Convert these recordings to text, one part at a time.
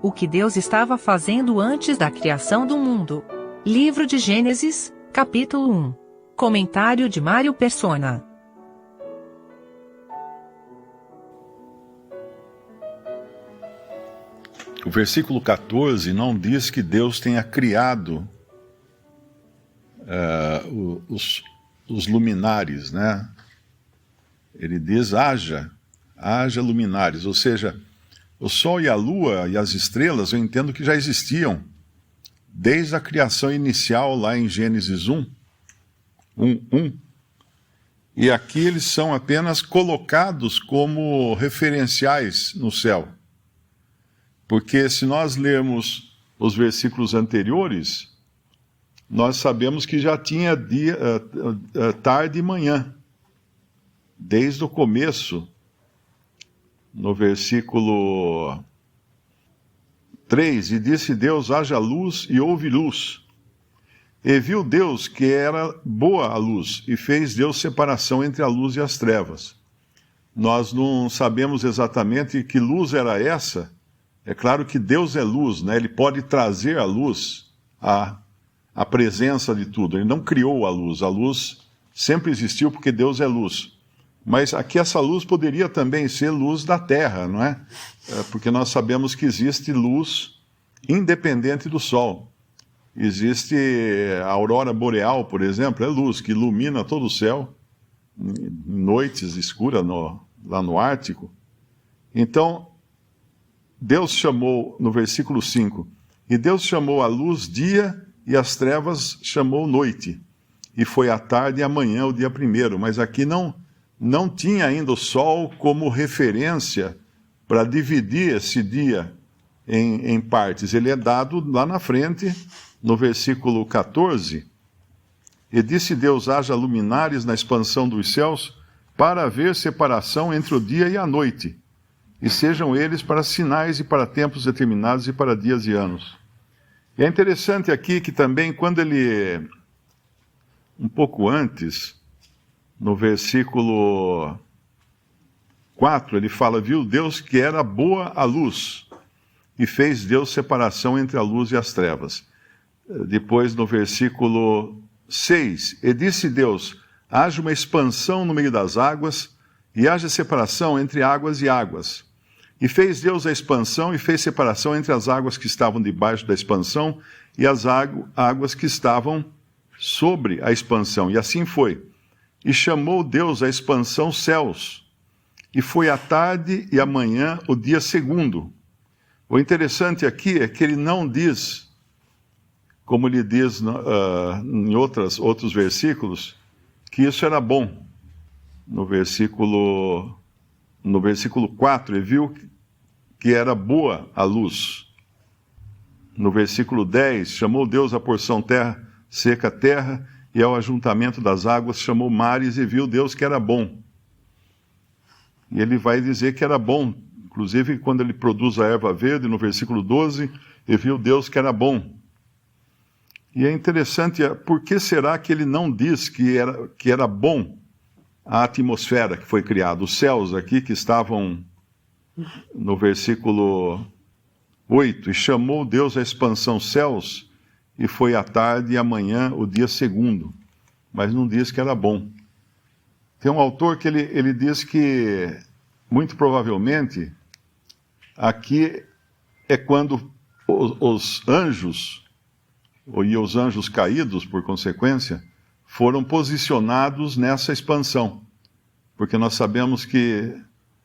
o que Deus estava fazendo antes da criação do mundo. Livro de Gênesis, capítulo 1. Comentário de Mário Persona. O versículo 14 não diz que Deus tenha criado os luminares, né? Ele diz haja luminares, ou seja, o Sol e a Lua e as estrelas eu entendo que já existiam desde a criação inicial lá em Gênesis 1. E aqui eles são apenas colocados como referenciais no céu. Porque se nós lermos os versículos anteriores, nós sabemos que já tinha dia, tarde e manhã. Desde o começo, no versículo 3, e disse Deus, haja luz e houve luz. E viu Deus que era boa a luz, e fez Deus separação entre a luz e as trevas. Nós não sabemos exatamente que luz era essa. É claro que Deus é luz, né? Ele pode trazer a luz à presença de tudo. Ele não criou a luz sempre existiu porque Deus é luz. Mas aqui essa luz poderia também ser luz da terra, não é? Porque nós sabemos que existe luz independente do sol. Existe a aurora boreal, por exemplo, é luz que ilumina todo o céu, em noites escuras lá no Ártico. Então, Deus chamou, no versículo 5, e Deus chamou a luz dia e as trevas chamou noite. E foi a tarde e a manhã o dia primeiro. Mas aqui não tinha ainda o sol como referência para dividir esse dia em partes. Ele é dado lá na frente, no versículo 14. E disse Deus, haja luminares na expansão dos céus, para haver separação entre o dia e a noite. E sejam eles para sinais e para tempos determinados e para dias e anos. E é interessante aqui que também, quando ele, um pouco antes, no versículo 4, ele fala, viu Deus que era boa a luz, e fez Deus separação entre a luz e as trevas. Depois, no versículo 6, e disse Deus, haja uma expansão no meio das águas, e haja separação entre águas e águas. E fez Deus a expansão e fez separação entre as águas que estavam debaixo da expansão e as águas que estavam sobre a expansão. E assim foi. E chamou Deus a expansão céus. E foi a tarde e a manhã o dia segundo. O interessante aqui é que ele não diz, como ele diz em outros versículos, que isso era bom. No versículo 4, ele viu que era boa a luz. No versículo 10, chamou Deus a porção seca terra, e ao ajuntamento das águas chamou mares, e viu Deus que era bom. E ele vai dizer que era bom, inclusive quando ele produz a erva verde, no versículo 12, e viu Deus que era bom. E é interessante, por que será que ele não diz que era bom a atmosfera que foi criada, os céus aqui que estavam no versículo 8, e chamou Deus a expansão céus, e foi a tarde e a manhã o dia segundo, mas não diz que era bom. Tem um autor que ele diz que, muito provavelmente, aqui é quando os anjos, e os anjos caídos, por consequência, foram posicionados nessa expansão. Porque nós sabemos que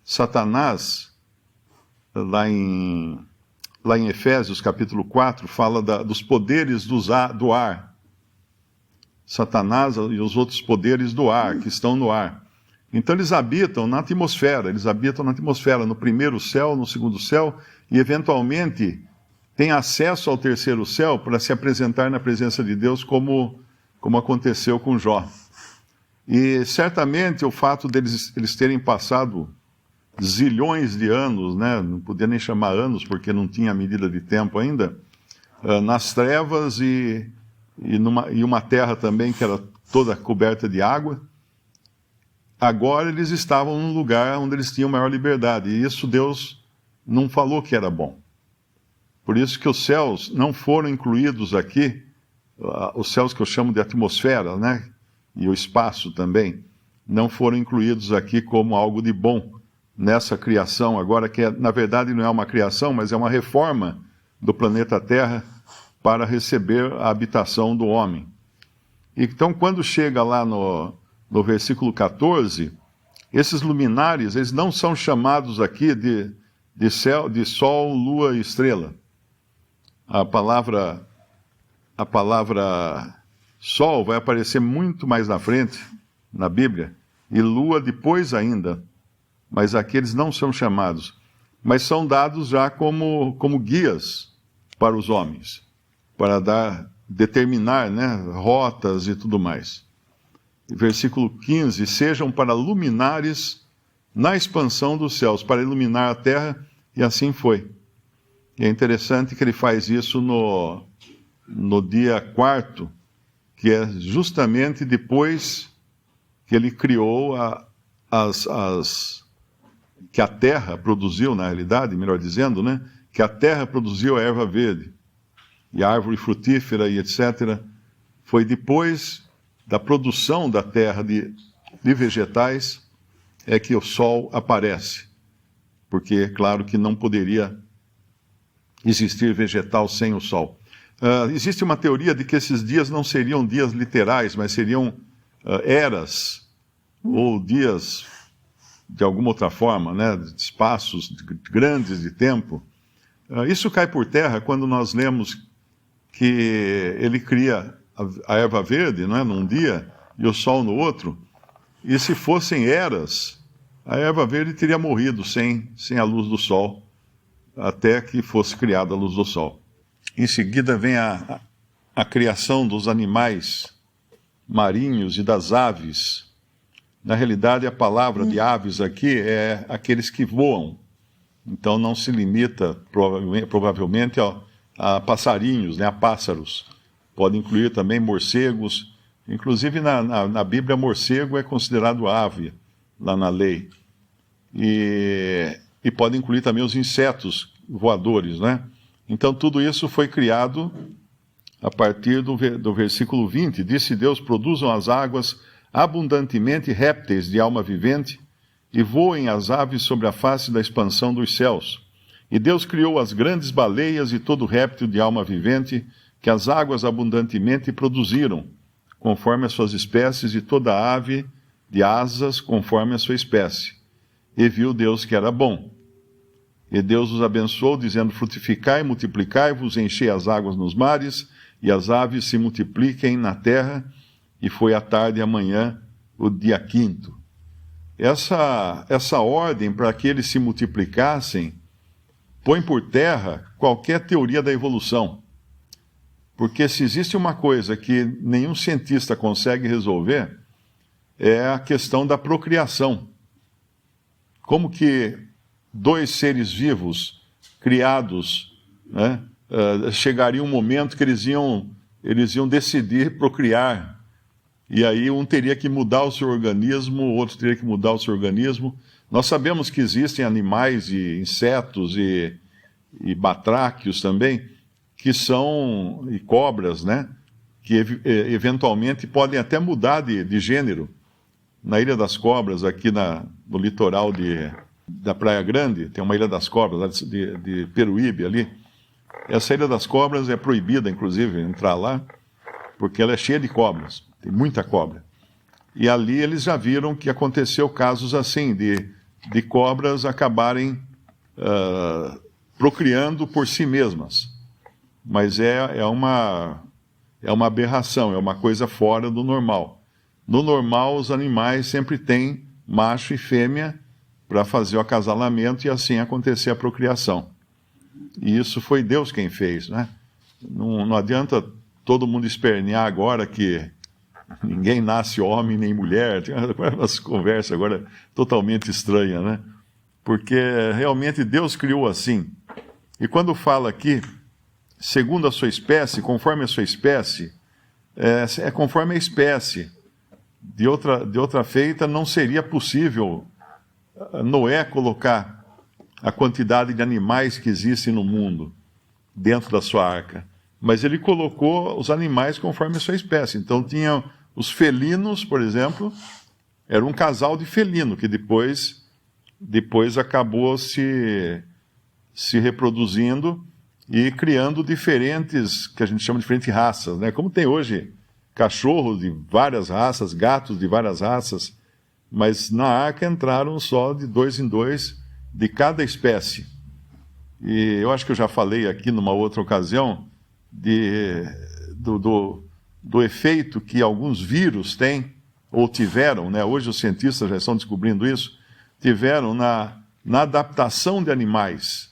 Satanás, lá em Efésios capítulo 4, fala dos poderes do ar. Satanás e os outros poderes do ar, que estão no ar. Então eles habitam na atmosfera, no primeiro céu, no segundo céu, e eventualmente têm acesso ao terceiro céu para se apresentar na presença de Deus como aconteceu com Jó. E certamente o fato eles terem passado zilhões de anos, né? Não podia nem chamar anos porque não tinha medida de tempo ainda, nas trevas e uma terra também que era toda coberta de água, agora eles estavam num lugar onde eles tinham maior liberdade, e isso Deus não falou que era bom. Por isso que os céus não foram incluídos aqui, os céus que eu chamo de atmosfera, né? E o espaço também, não foram incluídos aqui como algo de bom nessa criação agora, que na verdade não é uma criação, mas é uma reforma do planeta Terra para receber a habitação do homem. Então, quando chega lá no versículo 14, esses luminares, eles não são chamados aqui de sol, lua e estrela. A palavra sol vai aparecer muito mais na frente, na Bíblia, e lua depois ainda, mas aqui eles não são chamados, mas são dados já como guias para os homens, para determinar, né, rotas e tudo mais. Versículo 15, sejam para luminares na expansão dos céus, para iluminar a terra, e assim foi. E é interessante que ele faz isso no dia 4º, que é justamente depois que ele criou que a terra produziu, na realidade, melhor dizendo, né? Que a terra produziu a erva verde, e a árvore frutífera e etc. Foi depois da produção da terra de vegetais é que o sol aparece. Porque é claro que não poderia existir vegetal sem o sol. Existe uma teoria de que esses dias não seriam dias literais, mas seriam eras, ou dias de alguma outra forma, né, de espaços grandes de tempo. Isso cai por terra quando nós lemos que ele cria a erva verde, né, num dia e o sol no outro, e se fossem eras, a erva verde teria morrido sem a luz do sol, até que fosse criada a luz do sol. Em seguida vem a criação dos animais marinhos e das aves. Na realidade, a palavra de aves aqui é aqueles que voam. Então não se limita, provavelmente, a passarinhos, né, a pássaros. Pode incluir também morcegos. Inclusive, na Bíblia, morcego é considerado ave, lá na lei. E pode incluir também os insetos voadores, né? Então, tudo isso foi criado a partir do versículo 20. Disse Deus, produzam as águas abundantemente répteis de alma vivente, e voem as aves sobre a face da expansão dos céus. E Deus criou as grandes baleias e todo réptil de alma vivente, que as águas abundantemente produziram, conforme as suas espécies, e toda ave de asas, conforme a sua espécie. E viu Deus que era bom. E Deus os abençoou, dizendo, frutificai, multiplicai-vos, enchei as águas nos mares, e as aves se multipliquem na terra. E foi à tarde e amanhã, o dia 5º. Essa ordem para que eles se multiplicassem põe por terra qualquer teoria da evolução. Porque se existe uma coisa que nenhum cientista consegue resolver, é a questão da procriação. Como que dois seres vivos criados, né, chegaria um momento que eles iam decidir procriar, e aí um teria que mudar o seu organismo, o outro teria que mudar o seu organismo. Nós sabemos que existem animais e insetos e batráquios também, e cobras, né, que eventualmente podem até mudar de gênero. Na Ilha das Cobras, aqui no litoral da Praia Grande, tem uma Ilha das Cobras, de Peruíbe ali. Essa Ilha das Cobras é proibida, inclusive, entrar lá, porque ela é cheia de cobras, tem muita cobra. E ali eles já viram que aconteceu casos assim, de cobras acabarem procriando por si mesmas. Mas é uma aberração, é uma coisa fora do normal. No normal, os animais sempre têm macho e fêmea para fazer o acasalamento e assim acontecer a procriação. E isso foi Deus quem fez, né? Não adianta todo mundo espernear agora que ninguém nasce homem nem mulher. Tem umas conversas agora totalmente estranhas, né? Porque realmente Deus criou assim. E quando fala aqui, segundo a sua espécie, conforme a sua espécie, é conforme a espécie. De outra feita, não seria possível Noé colocar a quantidade de animais que existem no mundo. dentro da sua arca. Mas ele colocou os animais conforme a sua espécie. Então tinha os felinos, por exemplo, era um casal de felino, que depois acabou se reproduzindo e criando diferentes, que a gente chama de diferentes raças, né? Como tem hoje cachorros de várias raças, gatos de várias raças, mas na arca entraram só de 2 em 2 de cada espécie. E eu acho que eu já falei aqui numa outra ocasião do efeito que alguns vírus têm, ou tiveram, né? Hoje os cientistas já estão descobrindo isso, tiveram na adaptação de animais,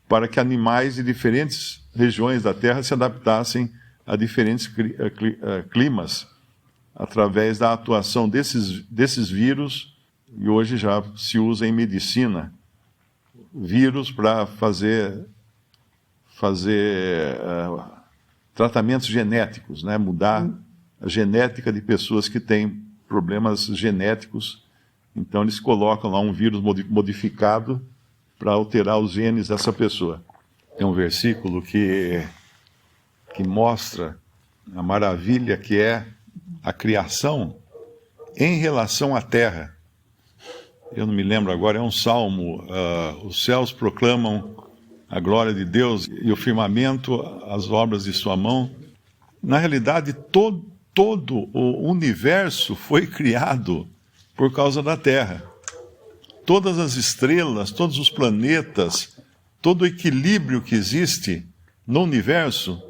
para que animais de diferentes regiões da Terra se adaptassem a diferentes climas, através da atuação desses vírus, e hoje já se usa em medicina, vírus para fazer tratamentos genéticos, né? Mudar a genética de pessoas que têm problemas genéticos. Então eles colocam lá um vírus modificado para alterar os genes dessa pessoa. Tem um versículo que mostra a maravilha que é a criação em relação à terra. Eu não me lembro agora, é um salmo, os céus proclamam a glória de Deus e o firmamento as obras de sua mão. Na realidade, todo o universo foi criado por causa da terra. Todas as estrelas, todos os planetas, todo o equilíbrio que existe no universo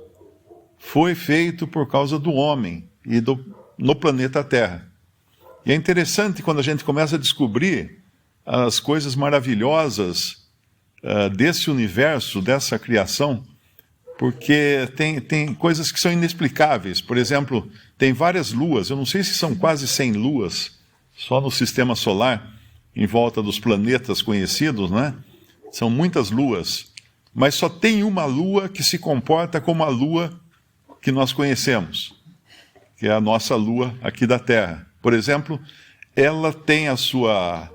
foi feito por causa do homem e no planeta Terra. E é interessante quando a gente começa a descobrir as coisas maravilhosas desse universo, dessa criação, porque tem coisas que são inexplicáveis. Por exemplo, tem várias luas, eu não sei se são quase 100 luas, só no sistema solar, em volta dos planetas conhecidos, né? São muitas luas, mas só tem uma lua que se comporta como a lua que nós conhecemos, que é a nossa lua aqui da Terra. Por exemplo, ela tem a sua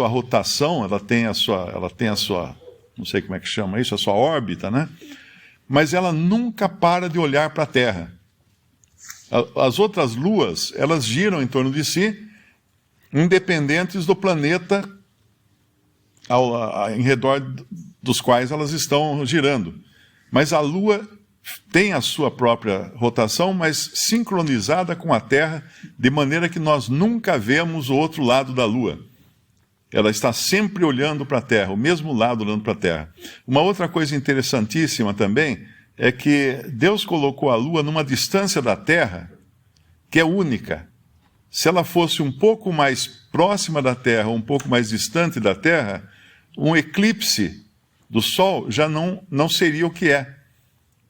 rotação, ela tem a sua, não sei como é que chama isso, a sua órbita, né? Mas ela nunca para de olhar para a Terra. As outras luas, elas giram em torno de si, independentes do planeta em redor dos quais elas estão girando. Mas a Lua tem a sua própria rotação, mas sincronizada com a Terra, de maneira que nós nunca vemos o outro lado da Lua. Ela está sempre olhando para a Terra, o mesmo lado olhando para a Terra. Uma outra coisa interessantíssima também é que Deus colocou a Lua numa distância da Terra que é única. Se ela fosse um pouco mais próxima da Terra, um pouco mais distante da Terra, um eclipse do Sol já não seria o que é.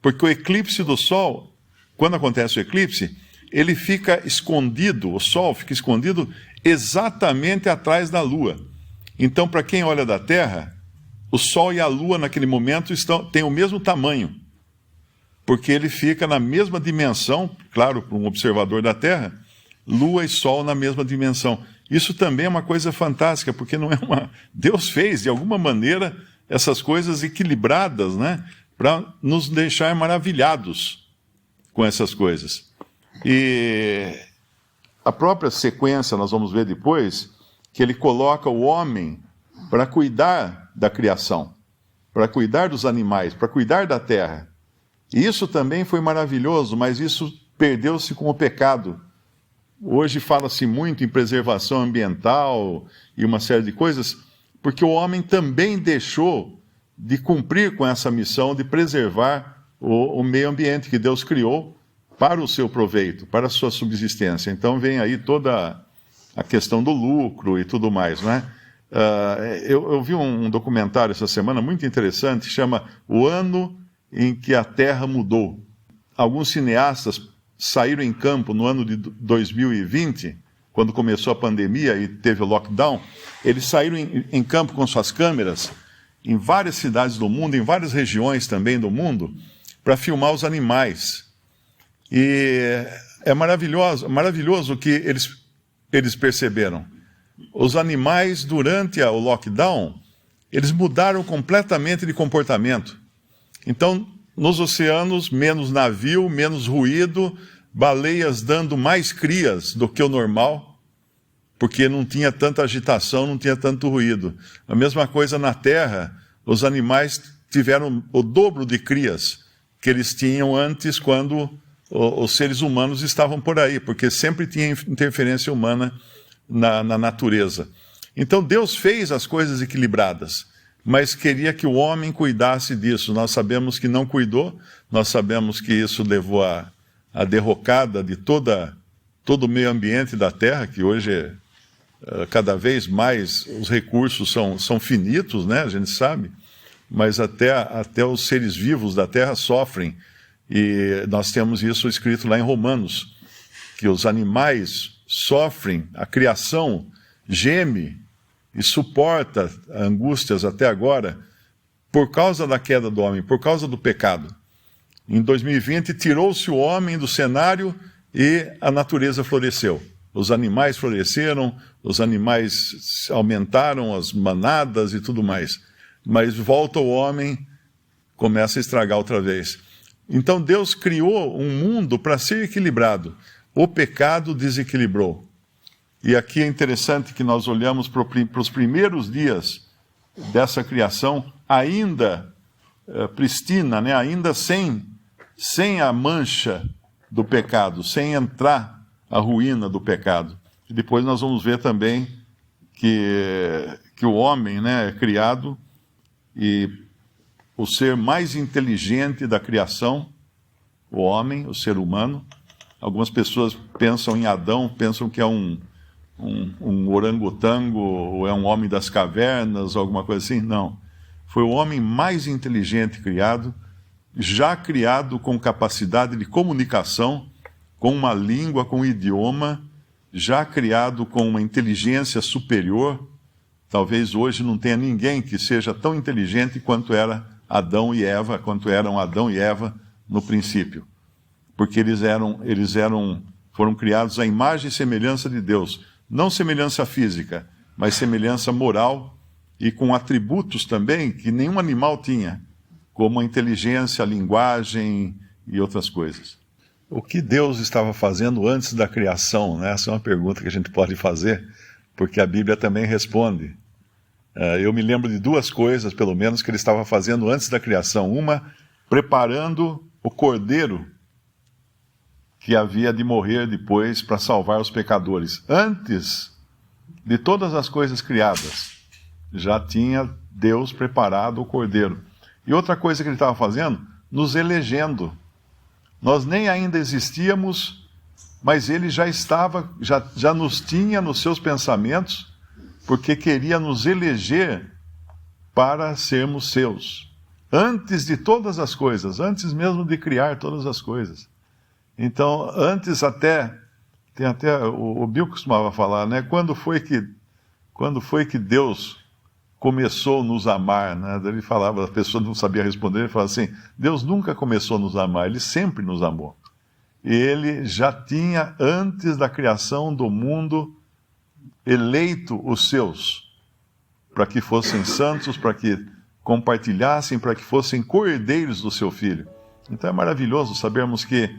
Porque o eclipse do Sol, quando acontece o eclipse, ele fica escondido, o Sol fica escondido exatamente atrás da Lua. Então, para quem olha da Terra, o Sol e a Lua naquele momento têm o mesmo tamanho, porque ele fica na mesma dimensão, claro, para um observador da Terra, Lua e Sol na mesma dimensão. Isso também é uma coisa fantástica, porque não é Deus fez, de alguma maneira, essas coisas equilibradas, né, para nos deixar maravilhados com essas coisas. E a própria sequência, nós vamos ver depois, que ele coloca o homem para cuidar da criação, para cuidar dos animais, para cuidar da terra. E isso também foi maravilhoso, mas isso perdeu-se com o pecado. Hoje fala-se muito em preservação ambiental e uma série de coisas, porque o homem também deixou de cumprir com essa missão de preservar o meio ambiente que Deus criou para o seu proveito, para a sua subsistência. Então vem aí toda a questão do lucro e tudo mais, né? Eu vi um documentário essa semana muito interessante, chama O Ano em que a Terra Mudou. Alguns cineastas saíram em campo no ano de 2020, quando começou a pandemia e teve o lockdown. Eles saíram em campo com suas câmeras em várias cidades do mundo, em várias regiões também do mundo, para filmar os animais. E é maravilhoso o que eles perceberam. Os animais, durante o lockdown, eles mudaram completamente de comportamento. Então, nos oceanos, menos navio, menos ruído, baleias dando mais crias do que o normal, porque não tinha tanta agitação, não tinha tanto ruído. A mesma coisa na terra, os animais tiveram o dobro de crias que eles tinham antes, quando os seres humanos estavam por aí, porque sempre tinha interferência humana na natureza. Então Deus fez as coisas equilibradas, mas queria que o homem cuidasse disso. Nós sabemos que não cuidou, nós sabemos que isso levou à derrocada de todo o meio ambiente da Terra, que hoje cada vez mais os recursos são finitos, né? A gente sabe, mas até os seres vivos da Terra sofrem, e nós temos isso escrito lá em Romanos, que os animais sofrem, a criação geme e suporta angústias até agora por causa da queda do homem, por causa do pecado. Em 2020, tirou-se o homem do cenário e a natureza floresceu. Os animais floresceram, os animais aumentaram, as manadas e tudo mais. Mas volta o homem, começa a estragar outra vez. Então Deus criou um mundo para ser equilibrado. O pecado desequilibrou. E aqui é interessante que nós olhamos para os primeiros dias dessa criação, ainda pristina, né? Ainda sem a mancha do pecado, sem entrar a ruína do pecado. E depois nós vamos ver também que o homem, né, é criado, e o ser mais inteligente da criação, o homem, o ser humano. Algumas pessoas pensam em Adão, pensam que é um orangotango, ou é um homem das cavernas, ou alguma coisa assim. Não. Foi o homem mais inteligente criado, já criado com capacidade de comunicação, com uma língua, com um idioma, já criado com uma inteligência superior. Talvez hoje não tenha ninguém que seja tão inteligente quanto era Adão e Eva, quanto eram Adão e Eva no princípio. Porque eles foram criados à imagem e semelhança de Deus. Não semelhança física, mas semelhança moral, e com atributos também que nenhum animal tinha, como a inteligência, a linguagem e outras coisas. O que Deus estava fazendo antes da criação, né? Essa é uma pergunta que a gente pode fazer, porque a Bíblia também responde. Eu me lembro de duas coisas, pelo menos, que ele estava fazendo antes da criação. Uma, preparando o cordeiro que havia de morrer depois para salvar os pecadores. Antes de todas as coisas criadas, já tinha Deus preparado o cordeiro. E outra coisa que ele estava fazendo, nos elegendo. Nós nem ainda existíamos, mas ele já estava, já nos tinha nos seus pensamentos, porque queria nos eleger para sermos seus. Antes de todas as coisas, antes mesmo de criar todas as coisas. Então, antes tem até o Bill costumava falar, né? Quando foi que Deus começou a nos amar, né? Ele falava, a pessoa não sabia responder, ele falava assim, Deus nunca começou a nos amar, Ele sempre nos amou. E Ele já tinha, antes da criação do mundo, eleito os seus, para que fossem santos, para que compartilhassem, para que fossem cordeiros do seu Filho. Então é maravilhoso sabermos que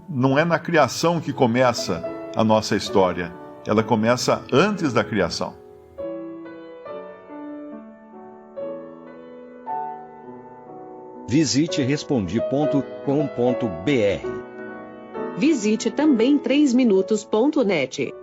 não é na criação que começa a nossa história, ela começa antes da criação. Visite Respondi.com.br. Visite também 3minutos.net.